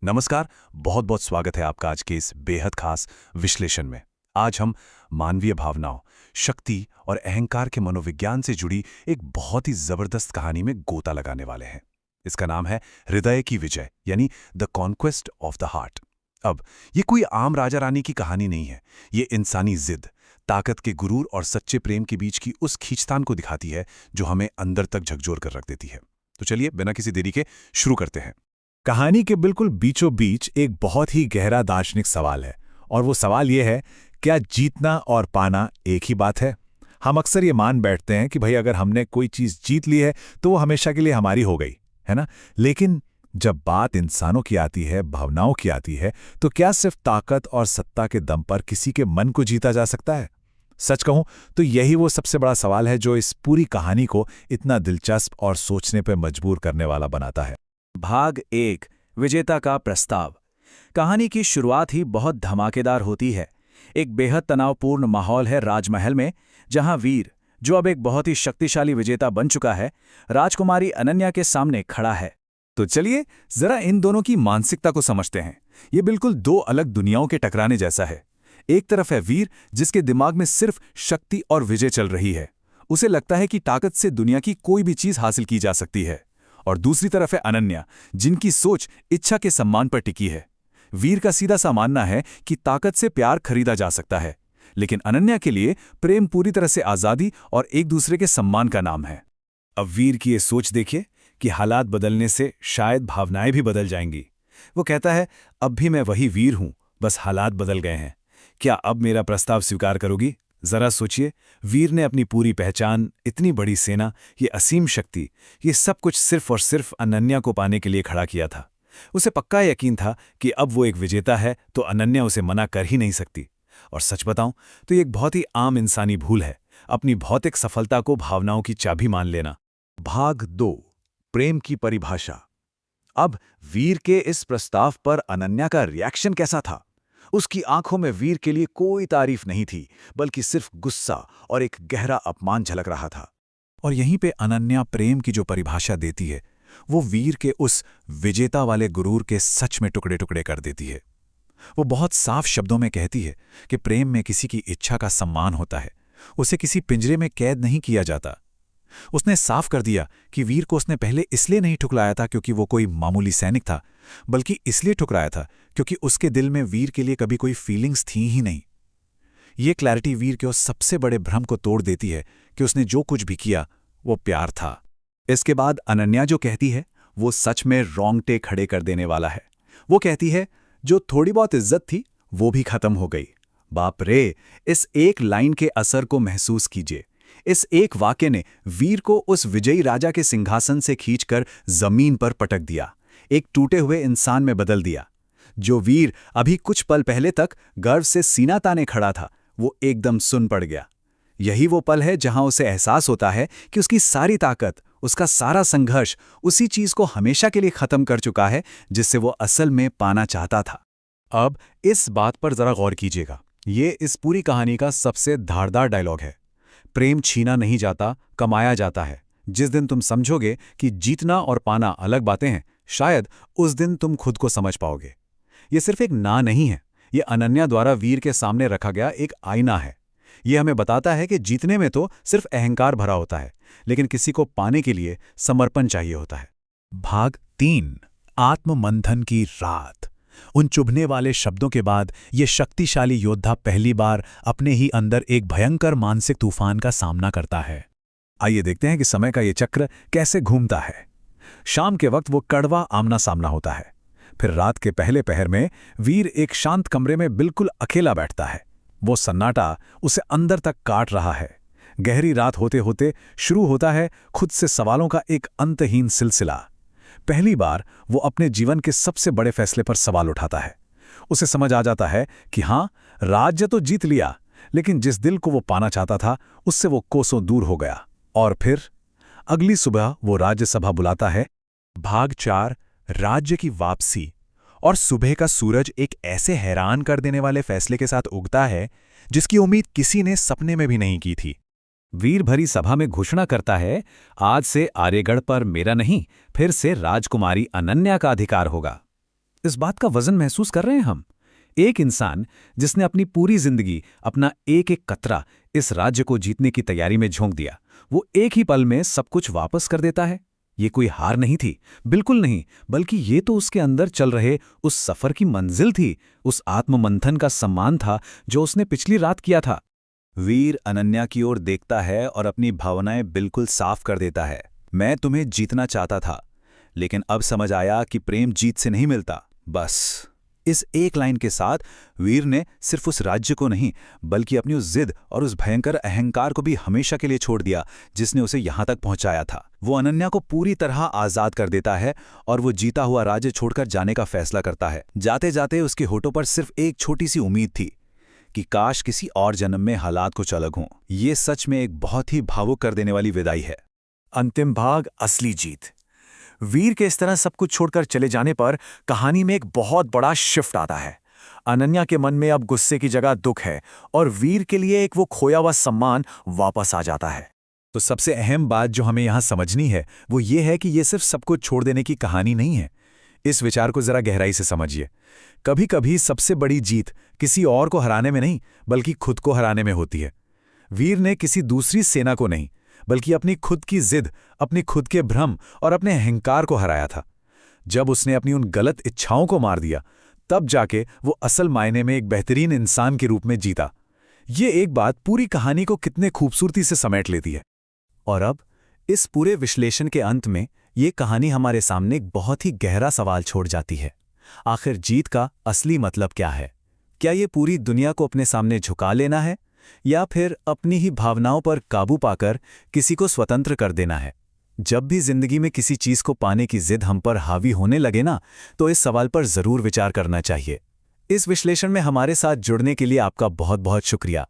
नमस्कार। बहुत बहुत स्वागत है आपका आज के इस बेहद खास विश्लेषण में। आज हम मानवीय भावनाओं, शक्ति और अहंकार के मनोविज्ञान से जुड़ी एक बहुत ही जबरदस्त कहानी में गोता लगाने वाले हैं। इसका नाम है हृदय की विजय, यानी the conquest of the heart. अब ये कोई आम राजा रानी की कहानी नहीं है। ये इंसानी जिद, ताकत के गुरूर और सच्चे प्रेम के बीच की उस खींचतान को दिखाती है जो हमें अंदर तक झकझोर कर रख देती है। तो चलिए बिना किसी देरी के शुरू करते हैं। कहानी के बिल्कुल बीचों बीच एक बहुत ही गहरा दार्शनिक सवाल है, और वो सवाल ये है, क्या जीतना और पाना एक ही बात है? हम अक्सर ये मान बैठते हैं कि भाई अगर हमने कोई चीज़ जीत ली है तो वो हमेशा के लिए हमारी हो गई, है ना? लेकिन जब बात इंसानों की आती है, भावनाओं की आती है, तो क्या सिर्फ ताकत और सत्ता के दम पर किसी के मन को जीता जा सकता है? सच कहूं तो यही वो सबसे बड़ा सवाल है जो इस पूरी कहानी को इतना दिलचस्प और सोचने पर मजबूर करने वाला बनाता है। भाग 1, विजेता का प्रस्ताव। कहानी की शुरुआत ही बहुत धमाकेदार होती है। एक बेहद तनावपूर्ण माहौल है राजमहल में, जहां वीर, जो अब एक बहुत ही शक्तिशाली विजेता बन चुका है, राजकुमारी अनन्या के सामने खड़ा है। तो चलिए जरा इन दोनों की मानसिकता को समझते हैं। ये बिल्कुल दो अलग दुनियाओं के टकराने जैसा है। एक तरफ है वीर, जिसके दिमाग में सिर्फ शक्ति और विजय चल रही है। उसे लगता है कि ताकत से दुनिया की कोई भी चीज हासिल की जा सकती है। और दूसरी तरफ है अनन्या, जिनकी सोच इच्छा के सम्मान पर टिकी है। वीर का सीधा सा मानना है कि ताकत से प्यार खरीदा जा सकता है, लेकिन अनन्या के लिए प्रेम पूरी तरह से आज़ादी और एक दूसरे के सम्मान का नाम है। अब वीर की ये सोच देखिए कि हालात बदलने से शायद भावनाएं भी बदल जाएंगी। वो कहता है, अब भी मैं वही वीर हूं, बस हालात बदल गए हैं। क्या अब मेरा प्रस्ताव स्वीकार करोगी? जरा सोचिए, वीर ने अपनी पूरी पहचान, इतनी बड़ी सेना, ये असीम शक्ति, ये सब कुछ सिर्फ और सिर्फ अनन्या को पाने के लिए खड़ा किया था। उसे पक्का यकीन था कि अब वो एक विजेता है तो अनन्या उसे मना कर ही नहीं सकती। और सच बताऊं तो ये एक बहुत ही आम इंसानी भूल है, अपनी भौतिक सफलता को भावनाओं की चाबी मान लेना। भाग 2, प्रेम की परिभाषा। अब वीर के इस प्रस्ताव पर अनन्या का रिएक्शन कैसा था? उसकी आंखों में वीर के लिए कोई तारीफ नहीं थी, बल्कि सिर्फ गुस्सा और एक गहरा अपमान झलक रहा था। और यहीं पे अनन्या प्रेम की जो परिभाषा देती है, वो वीर के उस विजेता वाले गुरूर के सच में टुकड़े टुकड़े कर देती है। वो बहुत साफ शब्दों में कहती है कि प्रेम में किसी की इच्छा का सम्मान होता है, उसे किसी पिंजरे में कैद नहीं किया जाता। उसने साफ कर दिया कि वीर को उसने पहले इसलिए नहीं ठुकराया था क्योंकि वो कोई मामूली सैनिक था, बल्कि इसलिए ठुकराया था क्योंकि उसके दिल में वीर के लिए कभी कोई फीलिंग्स थी ही नहीं। ये क्लैरिटी वीर के उस सबसे बड़े भ्रम को तोड़ देती है कि उसने जो कुछ भी किया वो प्यार था। इसके बाद अनन्या जो कहती है वो सच में रोंगटे खड़े कर देने वाला है। वो कहती है, जो थोड़ी बहुत इज्जत थी वो भी खत्म हो गई। बाप रे, इस एक लाइन के असर को महसूस कीजिए। इस एक वाक्य ने वीर को उस विजयी राजा के सिंहासन से खींचकर जमीन पर पटक दिया, एक टूटे हुए इंसान में बदल दिया। जो वीर अभी कुछ पल पहले तक गर्व से सीना ताने खड़ा था, वो एकदम सुन पड़ गया। यही वो पल है जहां उसे एहसास होता है कि उसकी सारी ताकत, उसका सारा संघर्ष उसी चीज को हमेशा के लिए खत्म कर चुका है जिससे वो असल में पाना चाहता था। अब इस बात पर जरा गौर कीजिएगा, ये इस पूरी कहानी का सबसे धारदार डायलॉग है। प्रेम छीना नहीं जाता, कमाया जाता है। जिस दिन तुम समझोगे कि जीतना और पाना अलग बातें हैं, शायद उस दिन तुम खुद को समझ पाओगे। ये सिर्फ एक ना नहीं है, ये अनन्या द्वारा वीर के सामने रखा गया एक आईना है। ये हमें बताता है कि जीतने में तो सिर्फ अहंकार भरा होता है, लेकिन किसी को पाने के लिए समर्पण चाहिए होता है। भाग 3, आत्ममंथन की रात। उन चुभने वाले शब्दों के बाद ये शक्तिशाली योद्धा पहली बार अपने ही अंदर एक भयंकर मानसिक तूफान का सामना करता है। आइए देखते हैं कि समय का ये चक्र कैसे घूमता है। शाम के वक्त वो कड़वा आमना सामना होता है। फिर रात के पहले पहर में वीर एक शांत कमरे में बिल्कुल अकेला बैठता है। वो सन्नाटा उसे अंदर तक काट रहा है। गहरी रात होते होते शुरू होता है खुद से सवालों का एक अंतहीन सिलसिला। पहली बार वो अपने जीवन के सबसे बड़े फैसले पर सवाल उठाता है। उसे समझ आ जाता है कि हाँ, राज्य तो जीत लिया, लेकिन जिस दिल को वो पाना चाहता था उससे वो कोसों दूर हो गया। और फिर अगली सुबह वो राज्यसभा बुलाता है। भाग 4, राज्य की वापसी। और सुबह का सूरज एक ऐसे हैरान कर देने वाले फैसले के साथ उगता है जिसकी उम्मीद किसी ने सपने में भी नहीं की थी। वीर भरी सभा में घोषणा करता है, आज से आर्यगढ़ पर मेरा नहीं, फिर से राजकुमारी अनन्या का अधिकार होगा। इस बात का वजन महसूस कर रहे हैं हम। एक इंसान जिसने अपनी पूरी जिंदगी, अपना एक एक कतरा इस राज्य को जीतने की तैयारी में झोंक दिया, वो एक ही पल में सब कुछ वापस कर देता है। ये कोई हार नहीं थी, बिल्कुल नहीं, बल्कि ये तो उसके अंदर चल रहे उस सफर की मंजिल थी, उस आत्ममंथन का सम्मान था जो उसने पिछली रात किया था। वीर अनन्या की ओर देखता है और अपनी भावनाएं बिल्कुल साफ कर देता है। मैं तुम्हें जीतना चाहता था, लेकिन अब समझ आया कि प्रेम जीत से नहीं मिलता। बस इस एक लाइन के साथ वीर ने सिर्फ उस राज्य को नहीं, बल्कि अपनी उस जिद और उस भयंकर अहंकार को भी हमेशा के लिए छोड़ दिया जिसने उसे यहां तक पहुंचाया था। वो अनन्या को पूरी तरह आजाद कर देता है और वो जीता हुआ राज्य छोड़कर जाने का फैसला करता है। जाते जाते उसके होठों पर सिर्फ एक छोटी सी उम्मीद थी कि काश किसी और जन्म में हालात कुछ अलग हों। ये सच में एक बहुत ही भावुक कर देने वाली विदाई है। अंतिम भाग, असली जीत। वीर के इस तरह सब कुछ छोड़कर चले जाने पर कहानी में एक बहुत बड़ा शिफ्ट आता है। अनन्या के मन में अब गुस्से की जगह दुख है और वीर के लिए एक वो खोया हुआ सम्मान वापस आ जाता है। तो सबसे अहम बात जो हमें यहाँ समझनी है वो ये है कि ये सिर्फ सब कुछ छोड़ देने की कहानी नहीं है। इस विचार को जरा गहराई से समझिए। कभी कभी सबसे बड़ी जीत किसी और को हराने में नहीं, बल्कि खुद को हराने में होती है। वीर ने किसी दूसरी सेना को नहीं, बल्कि अपनी खुद की जिद, अपनी खुद के भ्रम और अपने अहंकार को हराया था। जब उसने अपनी उन गलत इच्छाओं को मार दिया, तब जाके वो असल मायने में एक बेहतरीन इंसान के रूप में जीता। ये एक बात पूरी कहानी को कितने खूबसूरती से समेट लेती है। और अब इस पूरे विश्लेषण के अंत में ये कहानी हमारे सामने एक बहुत ही गहरा सवाल छोड़ जाती है। आखिर जीत का असली मतलब क्या है? क्या ये पूरी दुनिया को अपने सामने झुका लेना है, या फिर अपनी ही भावनाओं पर काबू पाकर किसी को स्वतंत्र कर देना है? जब भी जिंदगी में किसी चीज को पाने की जिद हम पर हावी होने लगे ना, तो इस सवाल पर जरूर विचार करना चाहिए। इस विश्लेषण में हमारे साथ जुड़ने के लिए आपका बहुत बहुत शुक्रिया।